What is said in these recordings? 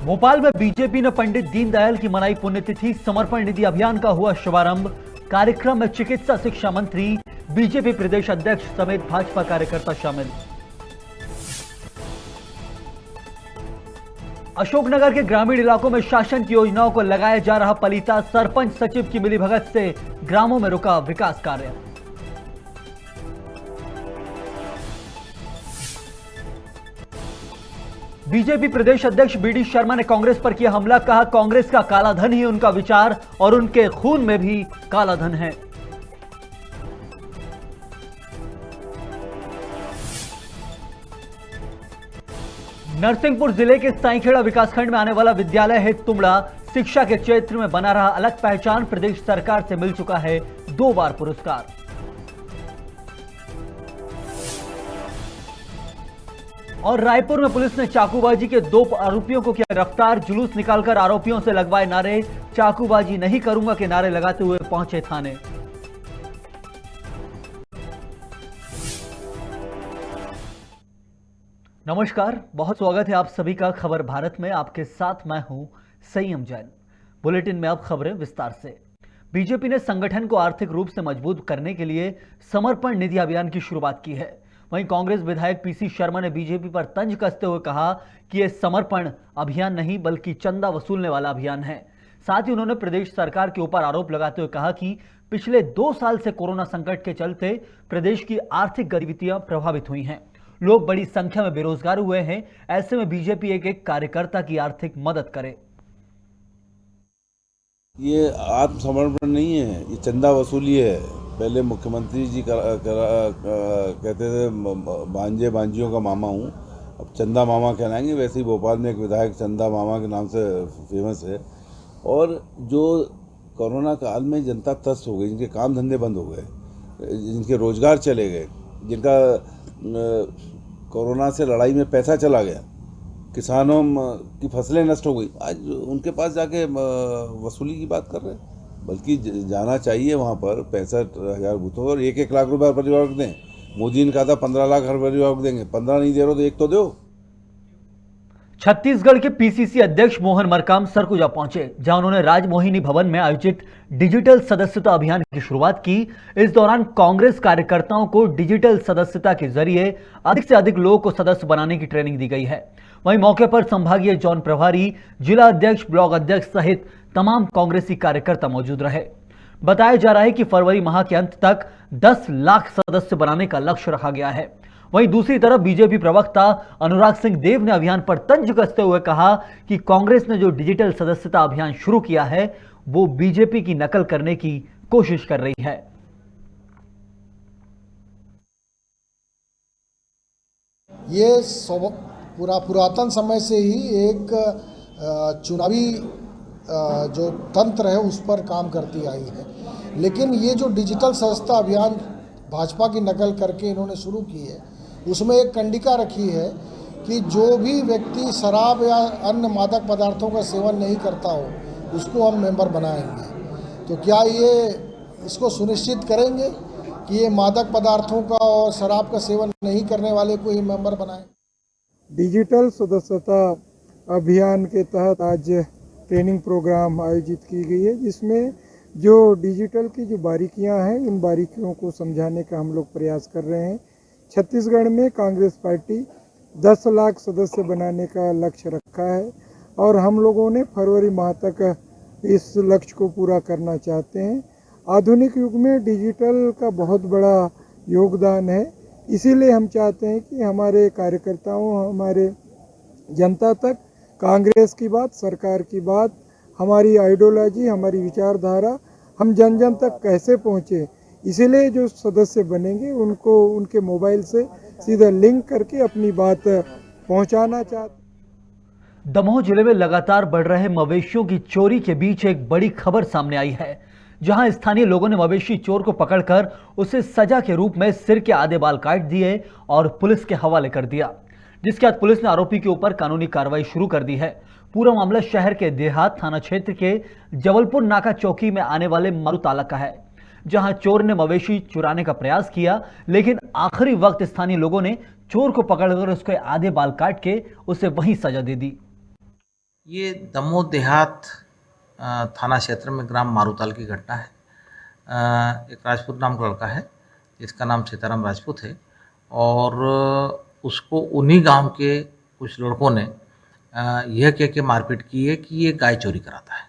भोपाल में बीजेपी ने पंडित दीनदयाल की मनाई पुण्यतिथि। समर्पण निधि अभियान का हुआ शुभारंभ। कार्यक्रम में चिकित्सा शिक्षा मंत्री, बीजेपी प्रदेश अध्यक्ष समेत भाजपा कार्यकर्ता शामिल। अशोकनगर के ग्रामीण इलाकों में शासन की योजनाओं को लगाया जा रहा पलीता। सरपंच सचिव की मिलीभगत से ग्रामों में रुका विकास कार्य। बीजेपी प्रदेश अध्यक्ष बीडी शर्मा ने कांग्रेस पर किया हमला। कहा, कांग्रेस का काला धन ही उनका विचार और उनके खून में भी काला धन है। नरसिंहपुर जिले के साईखेड़ा विकासखंड में आने वाला विद्यालय है तुमड़ा। शिक्षा के क्षेत्र में बना रहा अलग पहचान। प्रदेश सरकार से मिल चुका है 2 बार पुरस्कार। और रायपुर में पुलिस ने चाकूबाजी के 2 आरोपियों को किया गिरफ्तार। जुलूस निकालकर आरोपियों से लगवाए नारे। चाकूबाजी नहीं करूंगा के नारे लगाते हुए पहुंचे थाने। नमस्कार, बहुत स्वागत है आप सभी का खबर भारत में। आपके साथ मैं हूं संयम जैन। बुलेटिन में अब खबरें विस्तार से। बीजेपी ने संगठन को आर्थिक रूप से मजबूत करने के लिए समर्पण निधि अभियान की शुरुआत की है। वहीं कांग्रेस विधायक पीसी शर्मा ने बीजेपी पर तंज कसते हुए कहा कि यह समर्पण अभियान नहीं बल्कि चंदा वसूलने वाला अभियान है। साथ ही उन्होंने प्रदेश सरकार के ऊपर आरोप लगाते हुए कहा कि पिछले 2 साल से कोरोना संकट के चलते प्रदेश की आर्थिक गतिविधियां प्रभावित हुई हैं। लोग बड़ी संख्या में बेरोजगार हुए हैं। ऐसे में बीजेपी एक कार्यकर्ता की आर्थिक मदद करे। ये आत्मसमर्पण नहीं है, ये चंदा वसूली है। पहले मुख्यमंत्री जी कहते थे भांजे भांजियों का मामा हूँ, अब चंदा मामा कहलाएंगे। वैसे ही भोपाल में एक विधायक चंदा मामा के नाम से फेमस है। और जो कोरोना काल में जनता त्रस्त हो गई, जिनके काम धंधे बंद हो गए, जिनके रोजगार चले गए, जिनका कोरोना से लड़ाई में पैसा चला गया, किसानों की फसलें नष्ट हो गई, आज उनके पास जाके वसूली की बात कर रहे हैं। बल्कि जाना चाहिए वहाँ पर 65,000 बूथों और 1-1 लाख रुपए हर परिवार को दें। मोदी ने कहा था 15 लाख हर परिवार को देंगे। 15 नहीं दे रहे तो 1 तो दो। छत्तीसगढ़ के पीसीसी अध्यक्ष मोहन मरकाम सरगुजा पहुंचे, जहां उन्होंने राजमोहिनी भवन में आयोजित डिजिटल सदस्यता अभियान की शुरुआत की। इस दौरान कांग्रेस कार्यकर्ताओं को डिजिटल सदस्यता के जरिए अधिक से अधिक लोगों को सदस्य बनाने की ट्रेनिंग दी गई है। वहीं मौके पर संभागीय जौन प्रभारी, जिला अध्यक्ष, ब्लॉक अध्यक्ष सहित तमाम कांग्रेसी कार्यकर्ता मौजूद रहे। बताया जा रहा है कि फरवरी माह के अंत तक 10 लाख सदस्य बनाने का लक्ष्य रखा गया है। वहीं दूसरी तरफ बीजेपी प्रवक्ता अनुराग सिंह देव ने अभियान पर तंज कसते हुए कहा कि कांग्रेस ने जो डिजिटल सदस्यता अभियान शुरू किया है वो बीजेपी की नकल करने की कोशिश कर रही है। ये पुरातन समय से ही एक चुनावी जो तंत्र है उस पर काम करती आई है। लेकिन ये जो डिजिटल सदस्यता अभियान भाजपा की नकल करके इन्होंने शुरू की है, उसमें एक कंडिका रखी है कि जो भी व्यक्ति शराब या अन्य मादक पदार्थों का सेवन नहीं करता हो उसको हम मेंबर बनाएंगे। तो क्या ये इसको सुनिश्चित करेंगे कि ये मादक पदार्थों का और शराब का सेवन नहीं करने वाले को ही मेंबर बनाएं? डिजिटल सदस्यता अभियान के तहत आज ट्रेनिंग प्रोग्राम आयोजित की गई है, जिसमें जो डिजिटल की जो बारीकियां हैं, इन बारीकियों को समझाने का हम लोग प्रयास कर रहे हैं। छत्तीसगढ़ में कांग्रेस पार्टी 10 लाख सदस्य बनाने का लक्ष्य रखा है और हम लोगों ने फरवरी माह तक इस लक्ष्य को पूरा करना चाहते हैं। आधुनिक युग में डिजिटल का बहुत बड़ा योगदान है, इसीलिए हम चाहते हैं कि हमारे कार्यकर्ताओं, हमारे जनता तक कांग्रेस की बात, सरकार की बात, हमारी आइडियोलॉजी, हमारी विचारधारा हम जन जन तक कैसे पहुँचे। इसीलिए जो सदस्य बनेंगे उनको उनके मोबाइल से सीधा लिंक करके अपनी बात पहुंचाना चाहते। दमोह जिले में लगातार बढ़ रहे मवेशियों की चोरी के बीच एक बड़ी खबर सामने आई है, जहां स्थानीय लोगों ने मवेशी चोर को पकड़कर उसे सजा के रूप में सिर के आधे बाल काट दिए और पुलिस के हवाले कर दिया, जिसके बाद पुलिस ने आरोपी के ऊपर कानूनी कार्रवाई शुरू कर दी है। पूरा मामला शहर के देहात थाना क्षेत्र के जबलपुर नाका चौकी में आने वाले मारूताला का है, जहां चोर ने मवेशी चुराने का प्रयास किया, लेकिन आखिरी वक्त स्थानीय लोगों ने चोर को पकड़कर उसके आधे बाल काट के उसे वहीं सजा दे दी। ये दमोह देहात थाना क्षेत्र में ग्राम मारूताल की घटना है। एक राजपूत नाम का लड़का है जिसका नाम सीताराम राजपूत है और उसको उन्हीं गांव के कुछ लड़कों ने यह कह के मारपीट की है कि ये गाय चोरी कराता है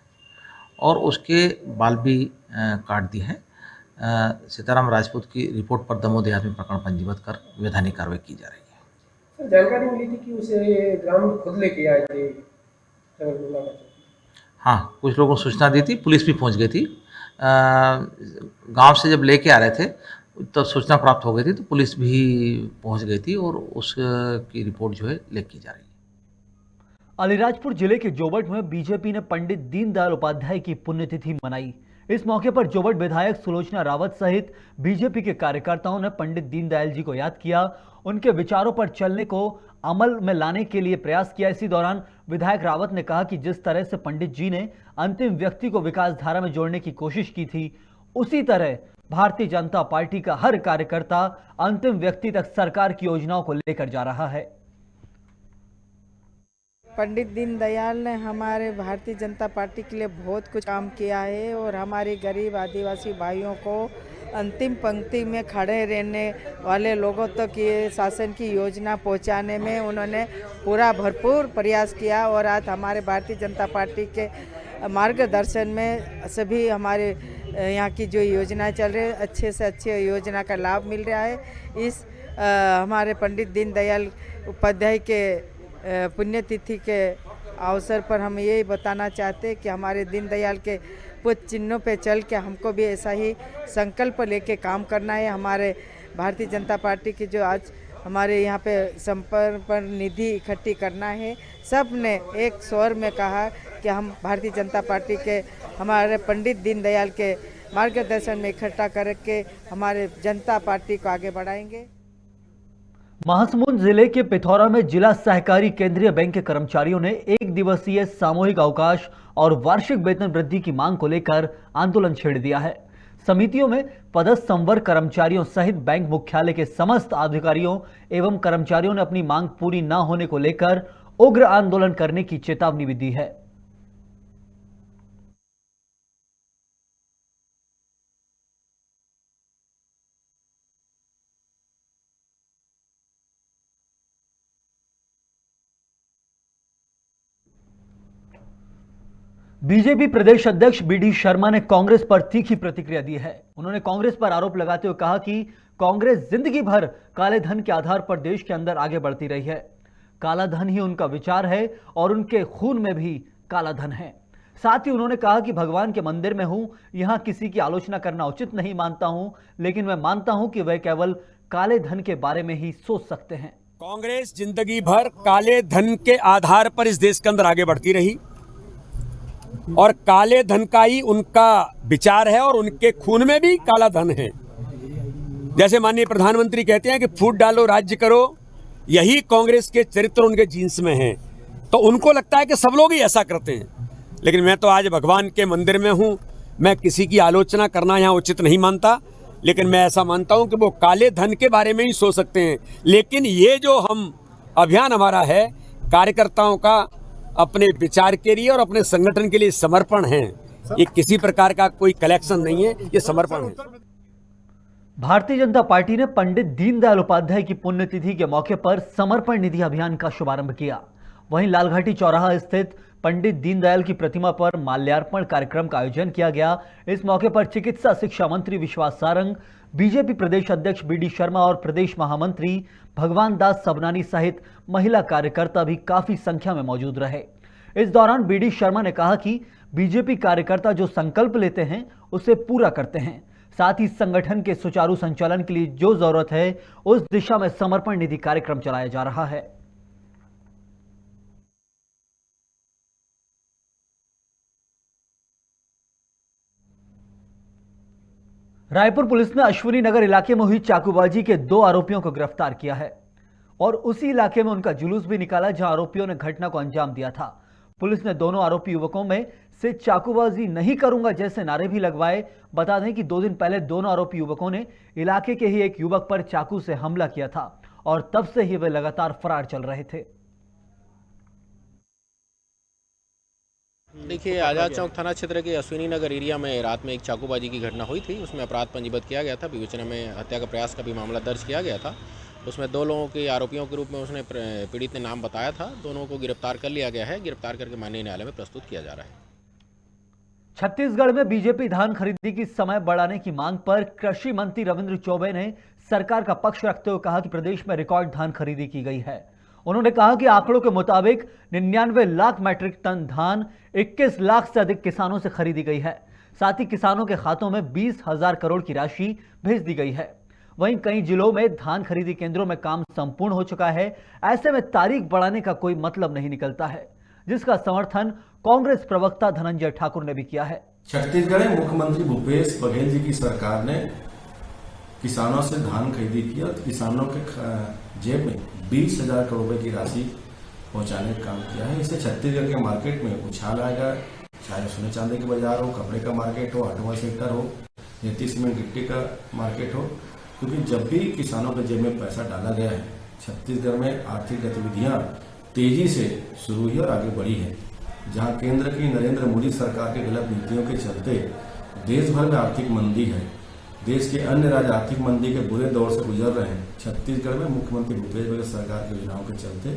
और उसके बाल भी काट दिए हैं। सीताराम राजपूत की रिपोर्ट पर दमोह देहात में प्रकरण पंजीबद्ध कर वैधानिक कार्रवाई की जा रही है। सर, जानकारी मिली थी कि उसे ग्राम खुद लेके आए थे जंगल का। हाँ, कुछ लोगों को सूचना दी थी, पुलिस भी पहुंच गई थी। गांव से जब लेके आ रहे थे तब सूचना प्राप्त हो गई थी तो पुलिस भी पहुंच गई थी और उसकी रिपोर्ट जो है लेके की जा रही है। अलीराजपुर जिले के जोबट में बीजेपी ने पंडित दीनदयाल उपाध्याय की पुण्यतिथि मनाई। इस मौके पर जोबट विधायक सुलोचना रावत सहित बीजेपी के कार्यकर्ताओं ने पंडित दीनदयाल जी को याद किया, उनके विचारों पर चलने को अमल में लाने के लिए प्रयास किया। इसी दौरान विधायक रावत ने कहा कि जिस तरह से पंडित जी ने अंतिम व्यक्ति को विकास धारा में जोड़ने की कोशिश की थी, उसी तरह भारतीय जनता पार्टी का हर कार्यकर्ता अंतिम व्यक्ति तक सरकार की योजनाओं को लेकर जा रहा है। पंडित दीनदयाल ने हमारे भारतीय जनता पार्टी के लिए बहुत कुछ काम किया है और हमारे गरीब आदिवासी भाइयों को अंतिम पंक्ति में खड़े रहने वाले लोगों तक ये शासन की योजना पहुंचाने में उन्होंने पूरा भरपूर प्रयास किया और आज हमारे भारतीय जनता पार्टी के मार्गदर्शन में सभी हमारे यहाँ की जो योजना चल रही है अच्छे से अच्छे योजना का लाभ मिल रहा है। इस हमारे पंडित दीनदयाल उपाध्याय के पुण्यतिथि के अवसर पर हम यही बताना चाहते हैं कि हमारे दीनदयाल के कुछ चिन्हों पे चल के हमको भी ऐसा ही संकल्प लेके काम करना है। हमारे भारतीय जनता पार्टी की जो आज हमारे यहाँ पे संपर्क पर निधि इकट्ठी करना है, सब ने एक स्वर में कहा कि हम भारतीय जनता पार्टी के हमारे पंडित दीनदयाल के मार्गदर्शन में इकट्ठा करके हमारे जनता पार्टी को आगे बढ़ाएंगे। महासमुंद जिले के पिथौरा में जिला सहकारी केंद्रीय बैंक के कर्मचारियों ने एक दिवसीय सामूहिक अवकाश और वार्षिक वेतन वृद्धि की मांग को लेकर आंदोलन छेड़ दिया है। समितियों में पदस्थ संवर्ग कर्मचारियों सहित बैंक मुख्यालय के समस्त अधिकारियों एवं कर्मचारियों ने अपनी मांग पूरी न होने को लेकर उग्र आंदोलन करने की चेतावनी भी दी है। बीजेपी प्रदेश अध्यक्ष बीडी शर्मा ने कांग्रेस पर तीखी प्रतिक्रिया दी है। उन्होंने कांग्रेस पर आरोप लगाते हुए कहा कि कांग्रेस जिंदगी भर काले धन के आधार पर देश के अंदर आगे बढ़ती रही है। काला धन ही उनका विचार है और उनके खून में भी काला धन है। साथ ही उन्होंने कहा कि भगवान के मंदिर में हूं, यहां किसी की आलोचना करना उचित नहीं मानता हूं, लेकिन मैं मानता हूं कि वह केवल काले धन के बारे में ही सोच सकते हैं। कांग्रेस जिंदगी भर काले धन के आधार पर इस देश के अंदर आगे बढ़ती रही और काले धन का ही उनका विचार है और उनके खून में भी काला धन है। जैसे माननीय प्रधानमंत्री कहते हैं कि फूट डालो राज्य करो, यही कांग्रेस के चरित्र उनके जीन्स में है। तो उनको लगता है कि सब लोग ही ऐसा करते हैं, लेकिन मैं तो आज भगवान के मंदिर में हूं, मैं किसी की आलोचना करना यहाँ उचित नहीं मानता, लेकिन मैं ऐसा मानता हूं कि वो काले धन के बारे में ही सोच सकते हैं। लेकिन ये जो हम अभियान हमारा है, कार्यकर्ताओं का अपने विचार के लिए और अपने संगठन के लिए समर्पण है, ये किसी प्रकार का कोई कलेक्शन नहीं है, ये समर्पण है। भारतीय जनता पार्टी ने पंडित दीनदयाल उपाध्याय की पुण्यतिथि के मौके पर समर्पण निधि अभियान का शुभारंभ किया। वहीं लालघाटी चौराहा स्थित पंडित दीनदयाल की प्रतिमा पर माल्यार्पण कार्यक्रम का आयोजन किया गया। इस मौके पर चिकित्सा शिक्षा मंत्री विश्वास सारंग, बीजेपी प्रदेश अध्यक्ष बीडी शर्मा और प्रदेश महामंत्री भगवान दास सबनानी सहित महिला कार्यकर्ता भी काफी संख्या में मौजूद रहे। इस दौरान बीडी शर्मा ने कहा कि बीजेपी कार्यकर्ता जो संकल्प लेते हैं उसे पूरा करते हैं। साथ ही संगठन के सुचारू संचालन के लिए जो जरूरत है उस दिशा में समर्पण निधि कार्यक्रम चलाया जा रहा है। रायपुर पुलिस ने अश्विनी नगर इलाके में हुई चाकूबाजी के 2 आरोपियों को गिरफ्तार किया है और उसी इलाके में उनका जुलूस भी निकाला जहां आरोपियों ने घटना को अंजाम दिया था। पुलिस ने दोनों आरोपी युवकों में से चाकूबाजी नहीं करूंगा जैसे नारे भी लगवाए। बता दें कि 2 दिन पहले दोनों आरोपी युवकों ने इलाके के ही एक युवक पर चाकू से हमला किया था और तब से ही वे लगातार फरार चल रहे थे। देखिए, आज़ाद चौक थाना क्षेत्र के अश्विनी नगर एरिया में रात में एक चाकूबाजी की घटना हुई थी। उसमें अपराध पंजीबद्ध किया गया था। विवेचना में हत्या का प्रयास का भी मामला दर्ज किया गया था। उसमें 2 लोगों के आरोपियों के रूप में उसने पीड़ित ने नाम बताया था। दोनों को गिरफ्तार कर लिया गया है। गिरफ्तार करके माननीय न्यायालय में प्रस्तुत किया जा रहा है। छत्तीसगढ़ में बीजेपी धान खरीदी की समय बढ़ाने की मांग पर कृषि मंत्री रविंद्र चौबे ने सरकार का पक्ष रखते हुए कहा कि प्रदेश में रिकॉर्ड धान खरीदी की गई है। उन्होंने कहा कि आंकड़ों के मुताबिक 99 लाख मैट्रिक टन धान 21 लाख से अधिक किसानों से खरीदी गई है। साथ ही किसानों के खातों में 20,000 करोड़ की राशि भेज दी गई है। वहीं कई जिलों में धान खरीदी केंद्रों में काम संपूर्ण हो चुका है। ऐसे में तारीख बढ़ाने का कोई मतलब नहीं निकलता है, जिसका समर्थन कांग्रेस प्रवक्ता धनंजय ठाकुर ने भी किया है। छत्तीसगढ़ में मुख्यमंत्री भूपेश बघेल जी की सरकार ने किसानों से धान खरीदी की और किसानों के जेब में 20,000 करोड़ रुपए की राशि पहुंचाने का काम किया है। इससे छत्तीसगढ़ के मार्केट में उछाल आएगा, चाहे सोने चांदी के बाजार हो, कपड़े का मार्केट हो, ऑटोमोबाइल सेक्टर हो, रेती सीमेंट गिट्टी का मार्केट हो, क्योंकि जब भी किसानों के जेब में पैसा डाला गया है, छत्तीसगढ़ में आर्थिक गतिविधियां तेजी से शुरू हुई और आगे बढ़ी है। जहां केंद्र की नरेंद्र मोदी सरकार के गलत नीतियों के चलते देश भर में आर्थिक मंदी है, देश के अन्य राज्य आर्थिक मंदी के बुरे दौर से गुजर रहे हैं। छत्तीसगढ़ में मुख्यमंत्री भूपेश बघेल सरकार की योजनाओं के चलते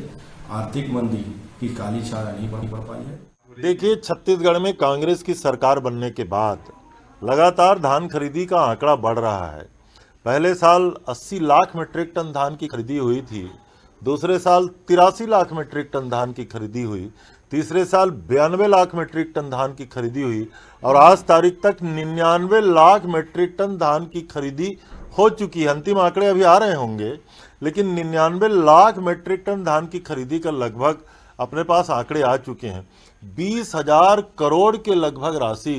आर्थिक मंदी की काली छाया नहीं पड़ पाई है। देखिए, छत्तीसगढ़ में कांग्रेस की सरकार बनने के बाद लगातार धान खरीदी का आंकड़ा बढ़ रहा है। पहले साल 80 लाख मीट्रिक टन धान की खरीदी हुई थी, दूसरे साल 83 लाख मीट्रिक टन धान की खरीदी हुई, तीसरे साल 92 लाख मीट्रिक टन धान की खरीदी हुई और आज तारीख तक 99 लाख मीट्रिक टन धान की खरीदी हो चुकी है। अंतिम आंकड़े अभी आ रहे होंगे, लेकिन 99 लाख मीट्रिक टन धान की खरीदी का लगभग अपने पास आंकड़े आ चुके हैं। 20,000 करोड़ के लगभग राशि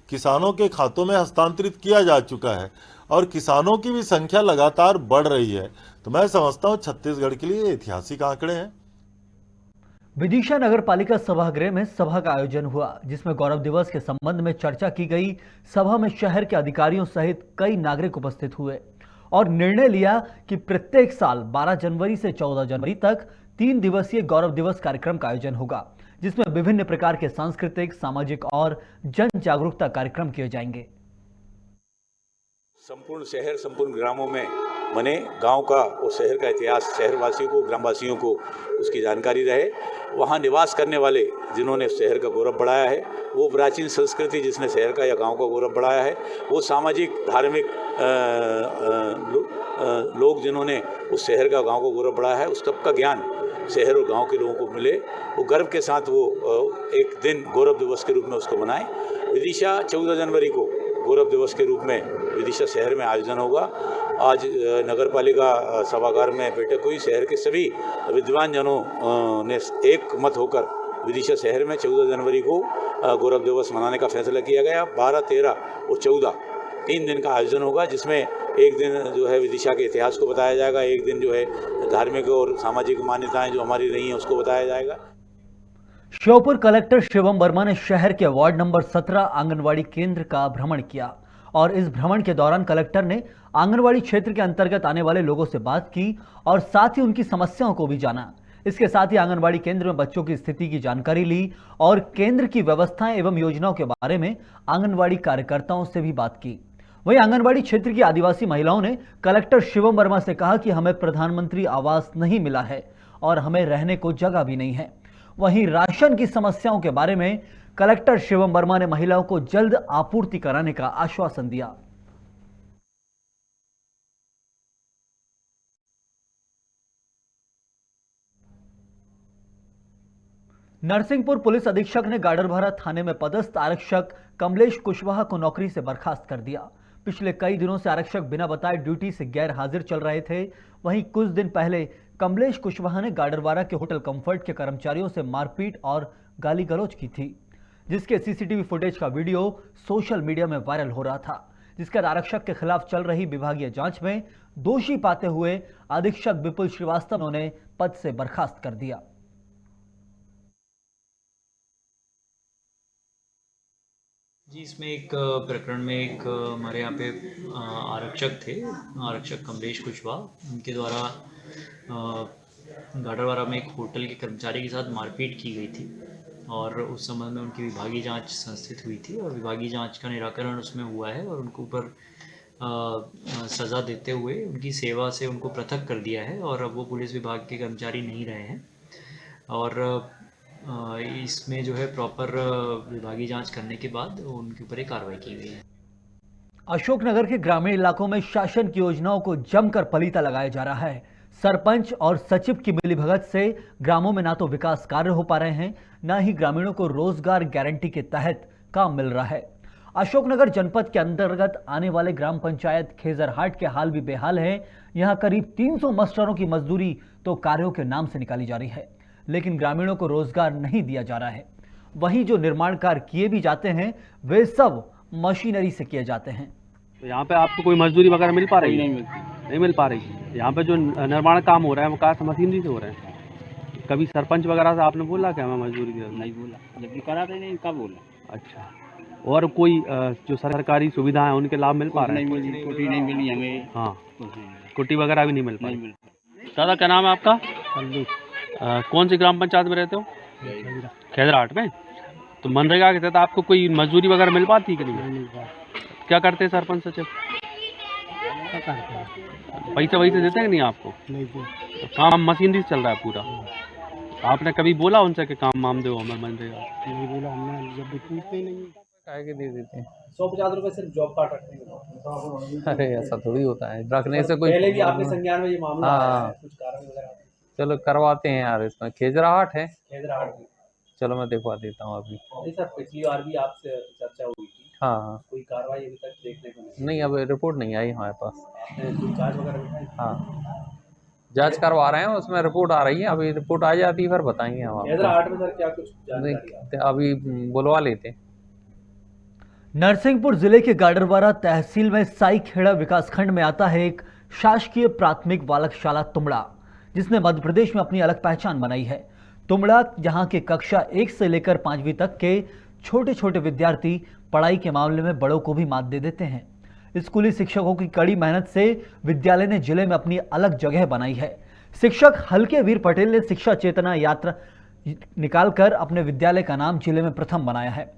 किसानों के खातों में हस्तांतरित किया जा चुका है और किसानों की भी संख्या लगातार बढ़ रही है। तो मैं समझता हूँ छत्तीसगढ़ के लिए ऐतिहासिक आंकड़े हैं। विदिशा नगर पालिका सभागृह में सभा का आयोजन हुआ, जिसमें गौरव दिवस के संबंध में चर्चा की गई। सभा में शहर के अधिकारियों सहित कई नागरिक उपस्थित हुए और निर्णय लिया कि प्रत्येक साल 12 जनवरी से 14 जनवरी तक 3 दिवसीय गौरव दिवस कार्यक्रम का आयोजन होगा, जिसमें विभिन्न प्रकार के सांस्कृतिक, सामाजिक और जन जागरूकता कार्यक्रम किए जाएंगे। संपूर्ण शहर, संपूर्ण ग्रामों में बने गांव का और शहर का इतिहास शहरवासियों को, ग्रामवासियों को उसकी जानकारी रहे। वहां निवास करने वाले जिन्होंने शहर का गौरव बढ़ाया है, वो प्राचीन संस्कृति जिसने शहर का या गांव का गौरव बढ़ाया है, वो सामाजिक धार्मिक लोग जिन्होंने उस शहर का, गांव का गौरव बढ़ाया है, उस सबका ज्ञान शहर और गांव के लोगों को मिले। वो गर्व के साथ वो एक दिन गौरव दिवस के रूप में उसको मनाएं। विदिशा 14 जनवरी को गौरव दिवस के रूप में विदिशा शहर में आयोजन होगा। आज नगर पालिका सभागार में बैठक हुई। शहर के सभी विद्वान जनों ने एक मत होकर विदिशा शहर में 14 जनवरी को गौरव दिवस मनाने का फैसला किया गया। 12, 13 और 14 3 दिन का आयोजन होगा, जिसमें एक दिन जो है विदिशा के इतिहास को बताया जाएगा, एक दिन जो है धार्मिक और सामाजिक मान्यताएं जो हमारी रही हैं उसको बताया जाएगा। श्योपुर कलेक्टर शिवम वर्मा ने शहर के वार्ड नंबर 17 आंगनवाड़ी केंद्र का भ्रमण किया और इस भ्रमण के दौरान कलेक्टर ने आंगनवाड़ी क्षेत्र के अंतर्गत आने वाले लोगों से बात की और साथ ही उनकी समस्याओं को भी जाना। इसके साथ ही आंगनवाड़ी केंद्र में बच्चों की स्थिति की जानकारी ली और केंद्र की व्यवस्थाएं एवं योजनाओं के बारे में आंगनवाड़ी कार्यकर्ताओं से भी बात की। वहीं आंगनवाड़ी क्षेत्र की आदिवासी महिलाओं ने कलेक्टर शिवम वर्मा से कहा कि हमें प्रधानमंत्री आवास नहीं मिला है और हमें रहने को जगह भी नहीं है। वहीं राशन की समस्याओं के बारे में कलेक्टर शिवम वर्मा ने महिलाओं को जल्द आपूर्ति कराने का आश्वासन दिया। नरसिंहपुर पुलिस अधीक्षक ने गाडरवारा थाने में पदस्थ आरक्षक कमलेश कुशवाहा को नौकरी से बर्खास्त कर दिया। पिछले कई दिनों से आरक्षक बिना बताए ड्यूटी से गैर हाजिर चल रहे थे। वहीं कुछ दिन पहले कमलेश कुशवाहा ने गाडरवारा के होटल कंफर्ट के कर्मचारियों से मारपीट और गाली गलौज की थी, जिसके सीसीटीवी फुटेज का वीडियो सोशल मीडिया में वायरल हो रहा था, जिसके बाद आरक्षक के खिलाफ चल रही विभागीय जांच में दोषी पाते हुए अधीक्षक विपुल श्रीवास्तव ने पद से बर्खास्त कर दिया। जी, इसमें एक प्रकरण में एक हमारे यहाँ पे आरक्षक थे, आरक्षक कमलेश कुशवाहा, उनके द्वारा गाडरवारा में एक होटल के कर्मचारी के साथ मारपीट की गई थी और उस संबंध में उनकी विभागीय जांच संस्थित हुई थी और विभागीय जांच का निराकरण उसमें हुआ है और उनको ऊपर सज़ा देते हुए उनकी सेवा से उनको पृथक कर दिया है और अब वो पुलिस विभाग के कर्मचारी नहीं रहे हैं और इसमें जो है प्रॉपर विभागीय जांच करने के बाद उनके ऊपर एक कार्रवाई की गई है। अशोकनगर के ग्रामीण इलाकों में शासन की योजनाओं को जमकर पलीता लगाया जा रहा है। सरपंच और सचिव की मिलीभगत से ग्रामों में ना तो विकास कार्य हो पा रहे हैं, न ही ग्रामीणों को रोजगार गारंटी के तहत काम मिल रहा है। अशोकनगर जनपद के अंतर्गत आने वाले ग्राम पंचायत खेजरहाट के हाल भी बेहाल है। यहां करीब 300 मास्टरों की मजदूरी तो कार्यों के नाम से निकाली जा रही है, लेकिन ग्रामीणों को रोजगार नहीं दिया जा रहा है। वहीं जो निर्माण कार्य किए भी जाते हैं वे सब मशीनरी से किए जाते हैं। तो यहाँ पे आपको कोई मजदूरी वगैरह मिल पा रही है? नहीं मिल पा रही। यहाँ पे जो निर्माण काम हो रहा है वो कार मशीनरी से हो रहे हैं। कभी सरपंच वगैरह से आपने बोला क्या हमें मजदूरी की? नहीं बोला, जबकि कराते नहीं, कब बोला? अच्छा, और कोई जो सरकारी सुविधा है उनके लाभ मिल पा रहे हैं? नहीं मिली, कुटी नहीं मिली हमें। हाँ, कुटी वगैरह भी नहीं मिल पाई। दादा क्या नाम है आपका? कौन सी ग्राम पंचायत में रहते हो? खेजरहाट में। तो मनरेगा के तहत आपको कोई मजदूरी वगैरह मिल पाती कि नहीं? क्या करते हैं सरपंच सचिव? पैसा वैसे देते हैं कि नहीं आपको? नहीं। तो काम मशीनरी से चल रहा है पूरा। आपने कभी बोला उनसे कि काम माम दो हमें मनरेगा? नहीं बोला, हमने जब भी पूछते नहीं के दे देते हैं। 150 रुपए सिर्फ जॉब कार्ड रखने के। अरे ऐसा थोड़ी होता है, रखने से कोई पहले भी आपके संज्ञान में ये मामला आया है, कुछ कारण वगैरह? चलो करवाते हैं यार, इसमें खेजराहट है। खेजरहाट भी। चलो मैं दिखवा देता हूँ अभी। नहीं सर, पिछली बार भी आपसे चर्चा हुई थी। हाँ, कोई कार्रवाई अभी तक देखने को नहीं, अब रिपोर्ट नहीं आई हमारे पास। आपने जांच वगैरह बिठाई? हाँ, जांच करवा रहे हैं, उसमें रिपोर्ट आ रही है। अभी रिपोर्ट आ जाती है फिर बताएंगे हम आपको। खेजरहाट में सर क्या कुछ जानकारी? अभी बुलवा लेते हैं। नरसिंहपुर जिले के गाडरवारा तहसील में साईखेड़ा विकासखंड में आता है एक शासकीय प्राथमिक बालक शाला तुमड़ा, जिसने मध्य प्रदेश में अपनी अलग पहचान बनाई है। तुमड़ा जहां के कक्षा 1 से लेकर 5वीं तक के छोटे छोटे विद्यार्थी पढ़ाई के मामले में बड़ों को भी मात दे देते हैं। स्कूली शिक्षकों की कड़ी मेहनत से विद्यालय ने जिले में अपनी अलग जगह बनाई है। शिक्षक हल्के वीर पटेल ने शिक्षा चेतना यात्रा निकालकर अपने विद्यालय का नाम जिले में प्रथम बनाया है।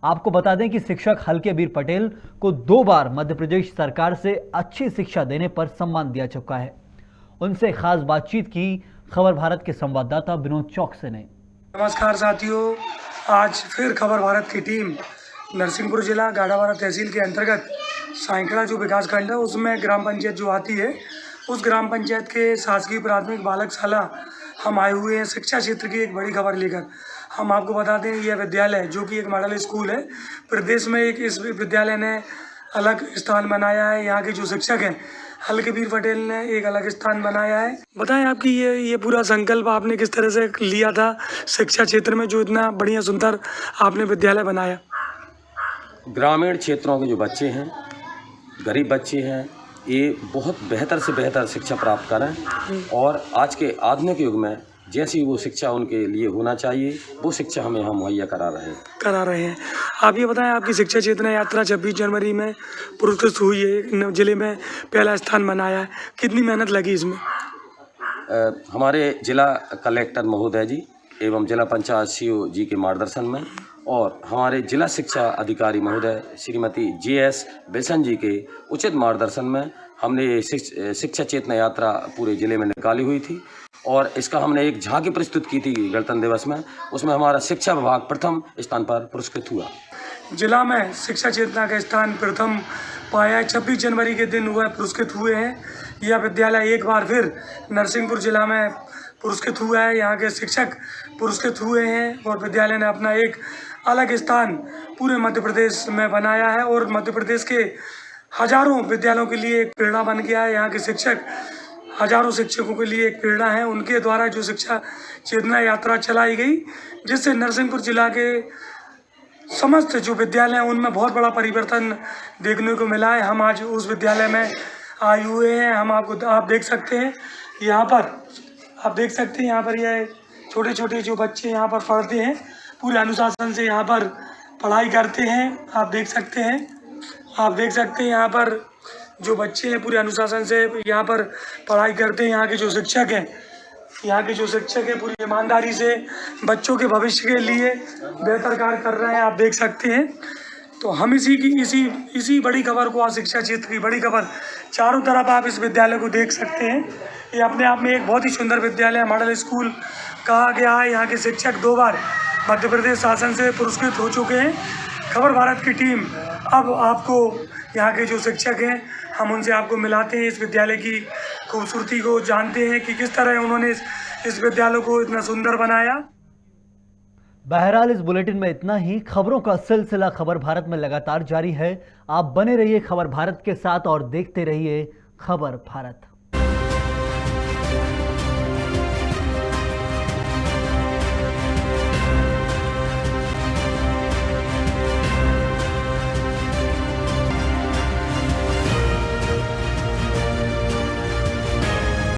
आपको बता दें कि शिक्षक हल्के वीर पटेल को 2 बार मध्य प्रदेश सरकार से अच्छी शिक्षा देने पर सम्मान दिया चुका है। उनसे खास बातचीत की खबर भारत के संवाददाता विनोद चौकसे ने। नमस्कार साथियों, आज फिर खबर भारत की टीम नरसिंहपुर जिला गाडावारा तहसील के अंतर्गत साईखेड़ा जो विकासखंड है उसमें ग्राम पंचायत जो आती है, उस ग्राम पंचायत के शासकीय प्राथमिक बालक शाला हम आए हुए हैं शिक्षा क्षेत्र की एक बड़ी खबर लेकर। हम आपको बता दें, यह विद्यालय जो कि एक मॉडल स्कूल है, प्रदेश में एक इस विद्यालय ने अलग स्थान बनाया है। यहाँ के जो शिक्षक हैं हल्के वीर पटेल ने एक अलग स्थान बनाया है। बताएं आपकी ये पूरा संकल्प आपने किस तरह से लिया था शिक्षा क्षेत्र में, जो इतना बढ़िया सुंदर आपने विद्यालय बनाया? ग्रामीण क्षेत्रों के जो बच्चे हैं, गरीब बच्चे हैं, ये बहुत बेहतर से बेहतर शिक्षा प्राप्त करें और आज के आधुनिक युग में जैसी वो शिक्षा उनके लिए होना चाहिए वो शिक्षा हम मुहैया करा रहे हैं। आप ये बताएं, आपकी शिक्षा चेतना यात्रा 26 जनवरी में पुरस्कृत हुई है, जिले में पहला स्थान बनाया है, कितनी मेहनत लगी इसमें? हमारे जिला कलेक्टर महोदय जी एवं जिला पंचायत सीओ जी के मार्गदर्शन में और हमारे जिला शिक्षा अधिकारी महोदय श्रीमती JS बेसन जी के उचित मार्गदर्शन में हमने ये शिक्षा चेतना यात्रा पूरे जिले में निकाली हुई थी और इसका हमने एक झांकी प्रस्तुत की थी गणतंत्र दिवस में। उसमें हमारा शिक्षा विभाग प्रथम स्थान पर पुरस्कृत हुआ। जिला में शिक्षा चेतना का स्थान प्रथम पाया 26 जनवरी के दिन वह पुरस्कृत हुए हैं। यह विद्यालय एक बार फिर नरसिंहपुर जिला में पुरस्कृत हुआ है। यहाँ के शिक्षक पुरस्कृत हुए हैं और विद्यालय ने अपना एक अलग स्थान पूरे मध्य प्रदेश में बनाया है और मध्य प्रदेश के हजारों विद्यालयों के लिए एक प्रेरणा बन गया है। यहाँ के शिक्षक हजारों शिक्षकों के लिए एक प्रेरणा है। उनके द्वारा जो शिक्षा चेतना यात्रा चलाई गई, जिससे नरसिंहपुर जिला के समस्त जो विद्यालय हैं उनमें बहुत बड़ा परिवर्तन देखने को मिला है। हम आज उस विद्यालय में आए हुए हैं। आप देख सकते हैं यहाँ पर, यहाँ पर ये छोटे छोटे जो बच्चे यहाँ पर पढ़ते हैं पूरे अनुशासन से यहाँ पर पढ़ाई करते हैं। आप देख सकते हैं यहाँ पर जो बच्चे हैं पूरे अनुशासन से यहाँ पर पढ़ाई करते हैं। यहाँ के जो शिक्षक हैं यहाँ के जो शिक्षक हैं पूरी ईमानदारी से बच्चों के भविष्य के लिए बेहतर कार्य कर रहे हैं, आप देख सकते हैं। तो हम इसी बड़ी खबर को, आज शिक्षा क्षेत्र की बड़ी खबर, चारों तरफ आप इस विद्यालय को देख सकते हैं। ये अपने आप में एक बहुत ही सुंदर विद्यालय, मॉडल स्कूल कहा गया है। यहाँ के शिक्षक 2 बार मध्य प्रदेश शासन से पुरस्कृत हो चुके हैं। खबर भारत की टीम अब आपको यहाँ के जो शिक्षक हैं हम उनसे आपको मिलाते हैं, इस विद्यालय की खूबसूरती को जानते हैं कि किस तरह उन्होंने इस विद्यालय को इतना सुंदर बनाया। बहरहाल इस बुलेटिन में इतना ही। खबरों का सिलसिला खबर भारत में लगातार जारी है। आप बने रहिए खबर भारत के साथ और देखते रहिए खबर भारत।